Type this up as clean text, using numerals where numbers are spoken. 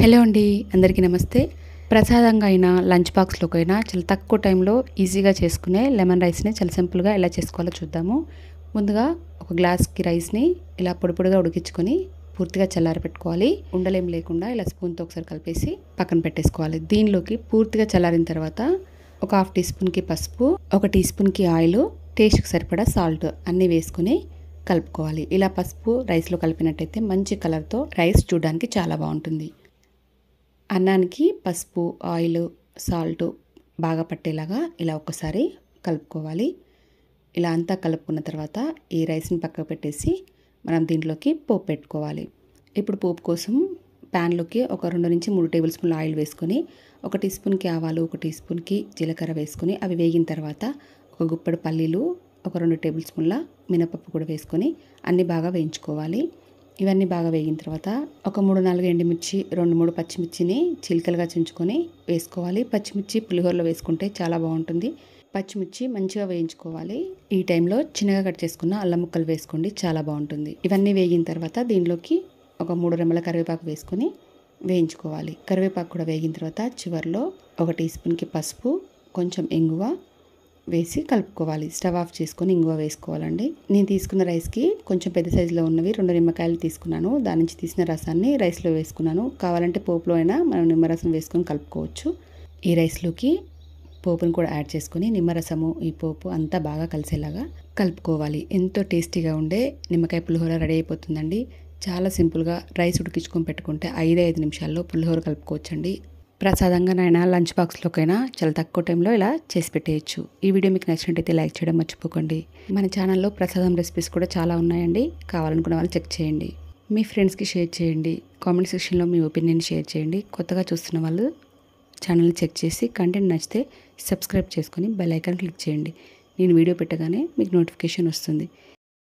Hello అండి, అందరికీ నమస్తే. ప్రసాదంగా అయినా లంచ్ బాక్స్లోకైనా చాలా తక్కువ టైంలో ఈజీగా చేసుకునే లెమన్ రైస్ని చాలా సింపుల్గా ఎలా చేసుకోవాలో చూద్దాము. ముందుగా ఒక గ్లాస్కి రైస్ని ఇలా పొడి పొడిగా ఉడికించుకొని పూర్తిగా చల్లారి పెట్టుకోవాలి. ఉండలేం లేకుండా ఇలా స్పూన్తో ఒకసారి కలిపేసి పక్కన పెట్టేసుకోవాలి. దీనిలోకి పూర్తిగా చల్లారిన తర్వాత ఒక హాఫ్ టీ స్పూన్కి పసుపు, ఒక టీ స్పూన్కి ఆయిల్, టేస్ట్కి సరిపడా సాల్ట్ అన్నీ వేసుకొని కలుపుకోవాలి. ఇలా పసుపు రైస్లో కలిపినట్టయితే మంచి కలర్తో రైస్ చూడడానికి చాలా బాగుంటుంది. అన్నానికి పసుపు, ఆయిల్, సాల్ట్ బాగా పట్టేలాగా ఇలా ఒక్కసారి కలుపుకోవాలి. ఇలా అంతా కలుపుకున్న తర్వాత ఈ రైస్ని పక్కకు పెట్టేసి మనం దీంట్లోకి పోపు పెట్టుకోవాలి. ఇప్పుడు పోపు కోసం ప్యాన్లోకి ఒక 2 నుంచి 3 టేబుల్ స్పూన్ల ఆయిల్ వేసుకొని, ఒక టీ స్పూన్కి ఆవాలు, ఒక టీ స్పూన్కి జీలకర్ర వేసుకొని అవి వేగిన తర్వాత ఒక గుప్పెడు పల్లీలు, ఒక 2 టేబుల్ స్పూన్ల మినపప్పు కూడా వేసుకొని అన్నీ బాగా వేయించుకోవాలి. ఇవన్నీ బాగా వేగిన తర్వాత ఒక 3-4 ఎండుమిర్చి, 2-3 పచ్చిమిర్చిని చిలికలుగా చించుకొని వేసుకోవాలి. పచ్చిమిర్చి పులిహోరలో వేసుకుంటే చాలా బాగుంటుంది. పచ్చిమిర్చి మంచిగా వేయించుకోవాలి. ఈ టైంలో చిన్నగా కట్ చేసుకున్న అల్లం ముక్కలు వేసుకోండి, చాలా బాగుంటుంది. ఇవన్నీ వేగిన తర్వాత దీనిలోకి ఒక 3 రెమ్మల కరివేపాకు వేసుకొని వేయించుకోవాలి. కరివేపాకు కూడా వేగిన తర్వాత చివరిలో ఒక టీ స్పూన్కి పసుపు, కొంచెం ఇంగువ వేసి కలుపుకోవాలి. స్టవ్ ఆఫ్ చేసుకొని ఇంగువ వేసుకోవాలండి. నేను తీసుకున్న రైస్కి కొంచెం పెద్ద సైజులో ఉన్నవి 2 నిమ్మకాయలు తీసుకున్నాను. దాని నుంచి తీసిన రసాన్ని రైస్లో వేసుకున్నాను. కావాలంటే పోపులో అయినా మనం నిమ్మరసం వేసుకొని కలుపుకోవచ్చు. ఈ రైస్లోకి పోపును కూడా యాడ్ చేసుకొని నిమ్మరసము, ఈ పోపు అంతా బాగా కలిసేలాగా కలుపుకోవాలి. ఎంతో టేస్టీగా ఉండే నిమ్మకాయ పులిహోర రెడీ అయిపోతుందండి. చాలా సింపుల్గా రైస్ ఉడికించుకొని పెట్టుకుంటే 5 నిమిషాల్లో పులిహోర కలుపుకోవచ్చండి. ప్రసాదంగానైనా లంచ్ బాక్స్లోకైనా చాలా తక్కువ టైంలో ఇలా చేసి పెట్టేయచ్చు. ఈ వీడియో మీకు నచ్చినట్టయితే లైక్ చేయడం మర్చిపోకండి. మన ఛానల్లో ప్రసాదం రెసిపీస్ కూడా చాలా ఉన్నాయండి. కావాలనుకున్న వాళ్ళు చెక్ చేయండి. మీ ఫ్రెండ్స్కి షేర్ చేయండి. కామెంట్ సెక్షన్లో మీ ఒపీనియన్ షేర్ చేయండి. కొత్తగా చూస్తున్న వాళ్ళు ఛానల్ని చెక్ చేసి కంటెంట్ నచ్చితే సబ్స్క్రైబ్ చేసుకొని బెల్ ఐకాన్ క్లిక్ చేయండి. నేను వీడియో పెట్టగానే మీకు నోటిఫికేషన్ వస్తుంది.